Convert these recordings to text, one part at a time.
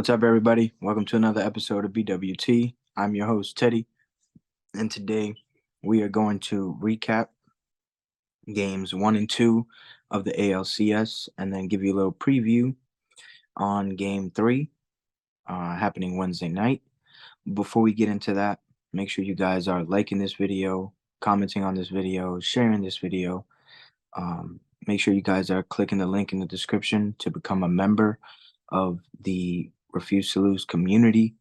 What's up, everybody? Welcome to another episode of BWT. I'm your host, Teddy, and today we are going to recap games 1 and 2 of the ALCS and then give you a little preview on game 3 happening Wednesday night. Before we get into that, make sure you guys are liking this video, commenting on this video, sharing this video. Make sure you guys are clicking the link in the description to become a member of the Refuse to Lose community.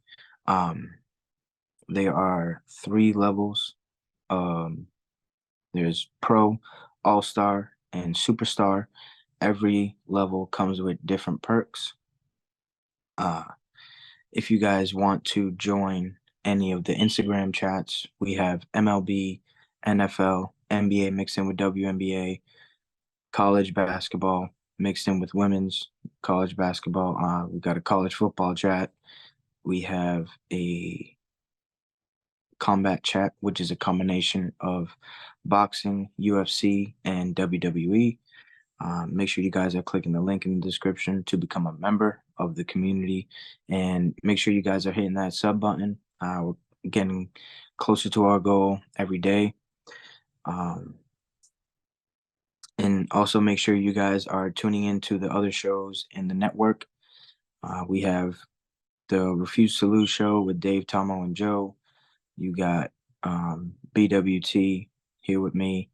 There are 3 levels. There's Pro, All-Star, and Superstar. Every level comes with different perks. If you guys want to join any of the Instagram chats, we have MLB, NFL, NBA mixed in with WNBA, college basketball mixed in with women's college basketball. We've got a college football chat. We have a combat chat, which is a combination of boxing, UFC, and WWE. Make sure you guys are clicking the link in the description to become a member of the community, and make sure you guys are hitting that sub button. We're getting closer to our goal every day. And also make sure you guys are tuning into the other shows in the network. We have the Refuse to Lose show with Dave, Tomo, and Joe. You got BWT here with me.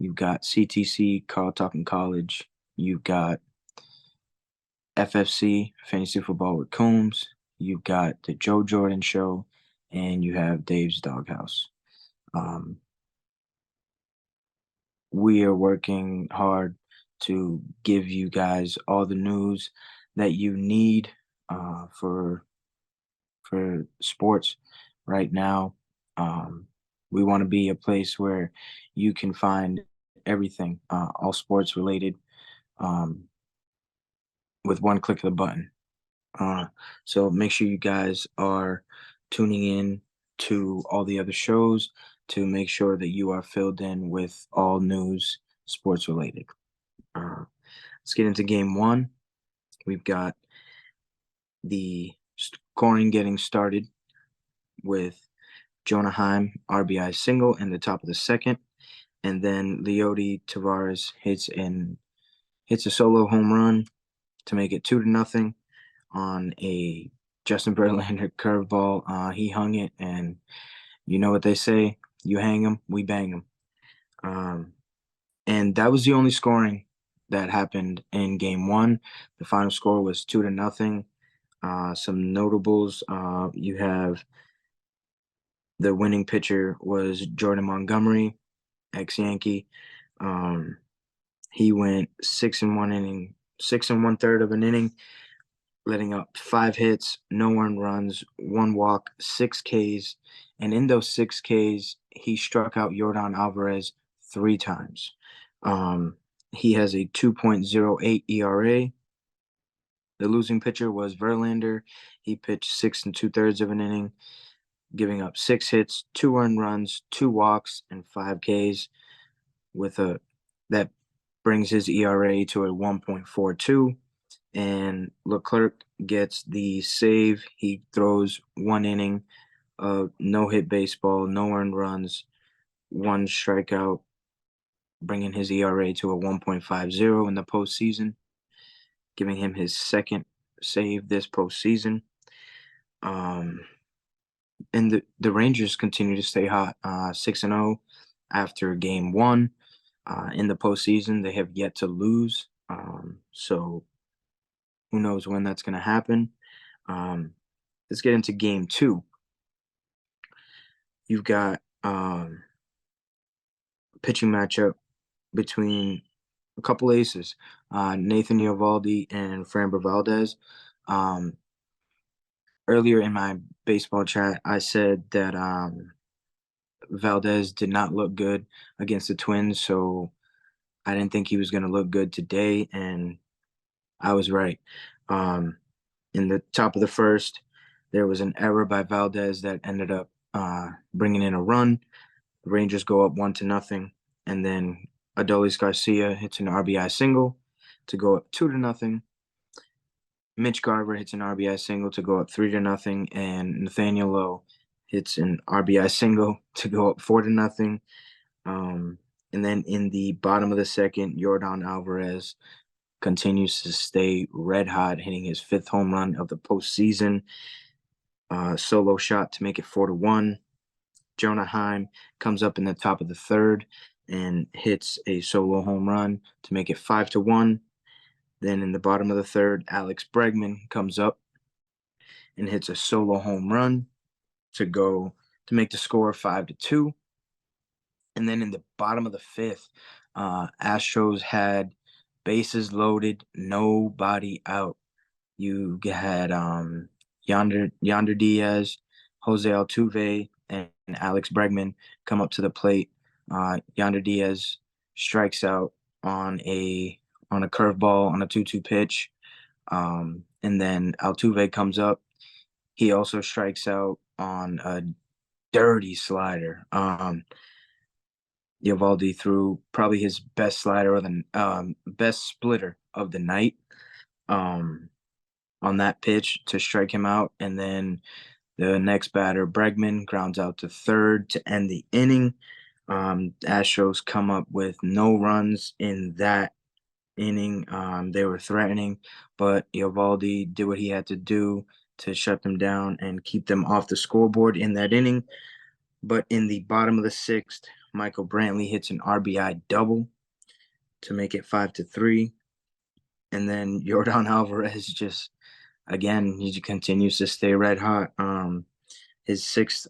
You've got CTC, Carl Talking College. You've got FFC, Fantasy Football with Combs. You've got the Joe Jordan Show, and you have Dave's Doghouse. We are working hard to give you guys all the news that you need for sports right now. We want to be a place where you can find everything, all sports related, with one click of the button. So make sure you guys are tuning in to all the other shows to make sure that you are filled in with all news sports related. Let's get into game 1. We've got the scoring getting started with Jonah Heim RBI single in the top of the second, and then Leody Tavares hits a solo home run to make it 2-0 on a Justin Verlander curveball. He hung it, and you know what they say: you hang them, we bang them. And that was the only scoring that happened in game 1. The final score was 2-0. Some notables: you have the winning pitcher was Jordan Montgomery, ex-Yankee. He went 6 1/3 of an inning, letting up 5 hits, no earned runs, 1 walk, 6 Ks. And in those 6 Ks, he struck out Yordan Alvarez 3 times. He has a 2.08 ERA. The losing pitcher was Verlander. He pitched 6 2/3 of an inning, giving up 6 hits, 2 earned runs, 2 walks, and 5 Ks. That brings his ERA to a 1.42. And Leclerc gets the save. He throws 1 inning of no-hit baseball, no earned runs, 1 strikeout, bringing his ERA to a 1.50 in the postseason, giving him his second save this postseason. And the Rangers continue to stay hot, 6-0 after game 1. In the postseason, they have yet to lose. So who knows when that's going to happen. Let's get into game 2. You've got a pitching matchup between a couple aces, Nathan Eovaldi and Framber Valdez. Earlier in my baseball chat, I said that Valdez did not look good against the Twins, so I didn't think he was going to look good today, and I was right. In the top of the first, there was an error by Valdez that ended up bringing in a run. The Rangers go up 1-0, and then Adolis Garcia hits an RBI single to go up 2-0. Mitch Garver hits an RBI single to go up 3-0, and Nathaniel Lowe hits an RBI single to go up 4-0. And then in the bottom of the second, Yordan Alvarez continues to stay red hot, hitting his 5th home run of the postseason. Solo shot to make it 4-1. Jonah Heim comes up in the top of the third and hits a solo home run to make it 5-1. Then in the bottom of the third, Alex Bregman comes up and hits a solo home run to make the score 5-2. And then in the bottom of the fifth, Astros had bases loaded, nobody out. You had Yonder Diaz, Jose Altuve, and Alex Bregman come up to the plate. Yonder Diaz strikes out on a curveball on a 2-2 pitch. And then Altuve comes up. He also strikes out on a dirty slider. Eovaldi threw probably his best slider or the best splitter of the night on that pitch to strike him out. And then the next batter, Bregman, grounds out to third to end the inning. Astros come up with no runs in that inning. They were threatening, but Eovaldi did what he had to do to shut them down and keep them off the scoreboard in that inning. But in the bottom of the sixth, Michael Brantley hits an RBI double to make it 5-3. And then Yordan Alvarez just, again, he continues to stay red hot. His 6th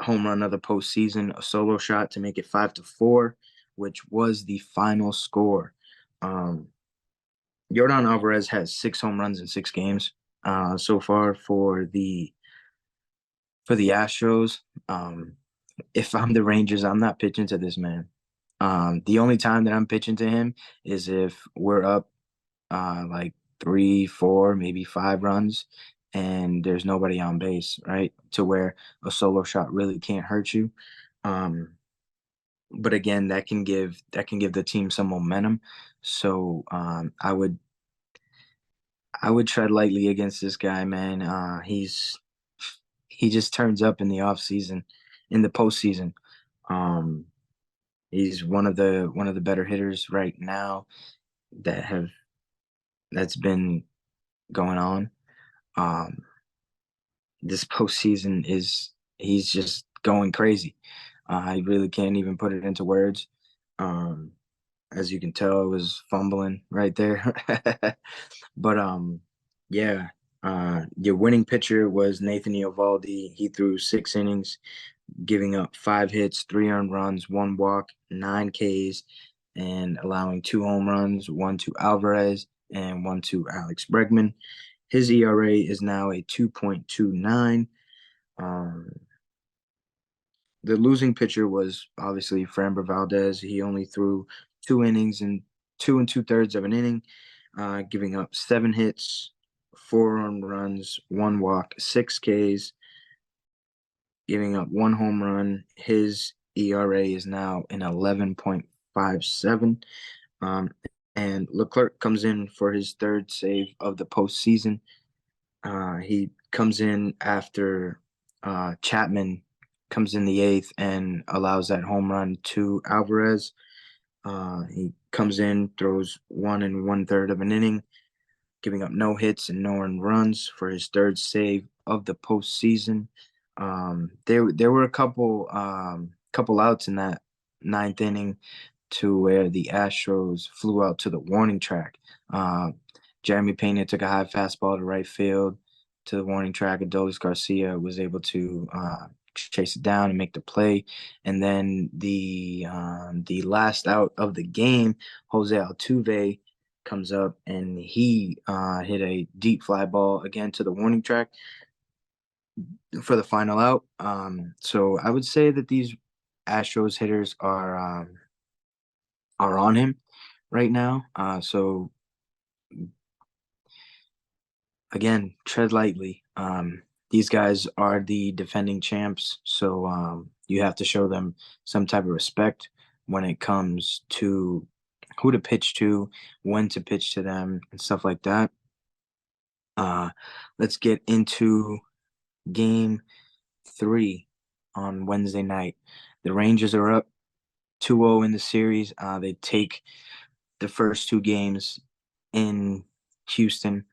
home run of the postseason, a solo shot to make it 5-4, which was the final score. Yordan Alvarez has 6 home runs in 6 games so far for the Astros. If I'm the Rangers, I'm not pitching to this man. The only time that I'm pitching to him is if we're up like 3, 4, maybe 5 runs, and there's nobody on base, right? To where a solo shot really can't hurt you. But again, that can give the team some momentum. So I would tread lightly against this guy, man. He just turns up in the off season, in the postseason. He's one of the better hitters right now that's been going on. This postseason he's just going crazy. I really can't even put it into words. As you can tell, I was fumbling right there. But yeah. Your winning pitcher was Nathan Eovaldi. He threw 6 innings, giving up 5 hits, 3 earned runs, 1 walk, 9 Ks, and allowing 2 home runs, 1 to Alvarez and 1 to Alex Bregman. His ERA is now a 2.29. The losing pitcher was obviously Framber Valdez. He only threw 2 innings and 2 2/3 of an inning, giving up 7 hits, 4 earned runs, 1 walk, 6 Ks, giving up 1 home run. His ERA is now an 11.57. And Leclerc comes in for his 3rd save of the postseason. He comes in after Chapman comes in the 8th and allows that home run to Alvarez. He comes in, throws 1 1/3 of an inning, giving up no hits and no earned runs for his 3rd save of the postseason. There were a couple outs in that 9th inning to where the Astros flew out to the warning track. Jeremy Pena took a high fastball to right field to the warning track. Adolis Garcia was able to chase it down and make the play. And then the last out of the game, Jose Altuve comes up and he hit a deep fly ball again to the warning track for the final out. So I would say that these Astros hitters are on him right now. So again, tread lightly. These guys are the defending champs, so you have to show them some type of respect when it comes to who to pitch to, when to pitch to them, and stuff like that. Let's get into game 3 on Wednesday night. The Rangers are up 2-0 in the series. They take the first 2 games in Houston.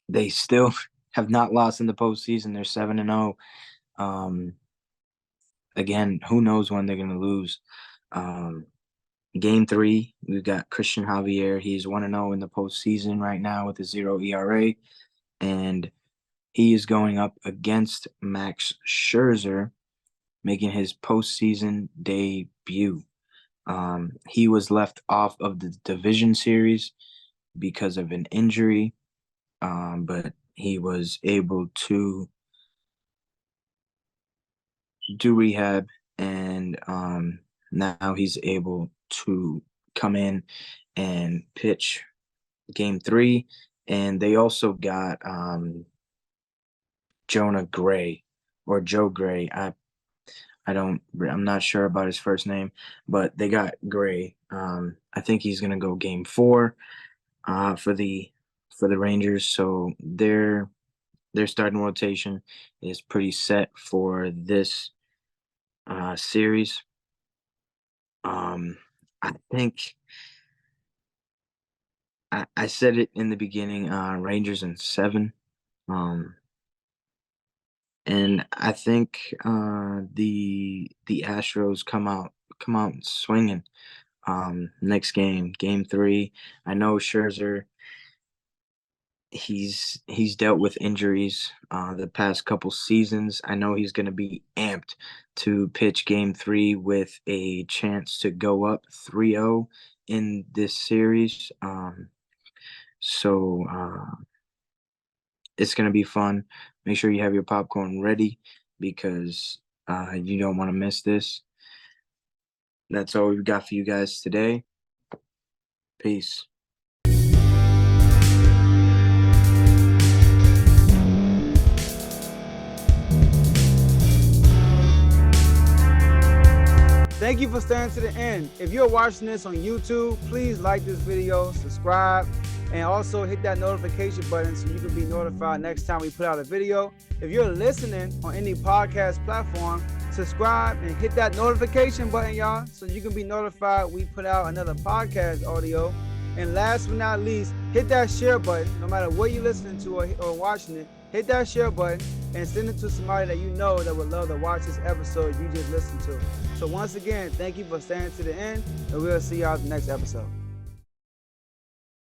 They still have not lost in the postseason. They're 7-0. Again, who knows when they're going to lose. Game 3, we've got Christian Javier. He's 1-0 in the postseason right now with a 0 ERA. And he is going up against Max Scherzer, making his postseason debut. He was left off of the division series because of an injury, but he was able to do rehab, and now he's able to come in and pitch game 3. And they also got Jonah Gray or Joe Gray. I'm not sure about his first name, but they got Gray. I think he's gonna go game 4 for the Rangers. So their starting rotation is pretty set for this series. I think I said it in the beginning, Rangers in 7. And I think the Astros come out swinging next game 3. I know Scherzer, he's dealt with injuries the past couple seasons. I know he's going to be amped to pitch game 3 with a chance to go up 3-0 in this series. So it's going to be fun. Make sure you have your popcorn ready because you don't want to miss this. That's all we've got for you guys today. Peace. Thank you for staying to the end. If you're watching this on YouTube, please like this video, subscribe, and also hit that notification button so you can be notified next time we put out a video. If you're listening on any podcast platform, subscribe and hit that notification button, y'all, so you can be notified we put out another podcast audio. And last but not least, hit that share button. No matter what you're listening to or watching it, hit that share button and send it to somebody that you know that would love to watch this episode you just listened to. So once again, thank you for staying to the end, and we'll see y'all in the next episode.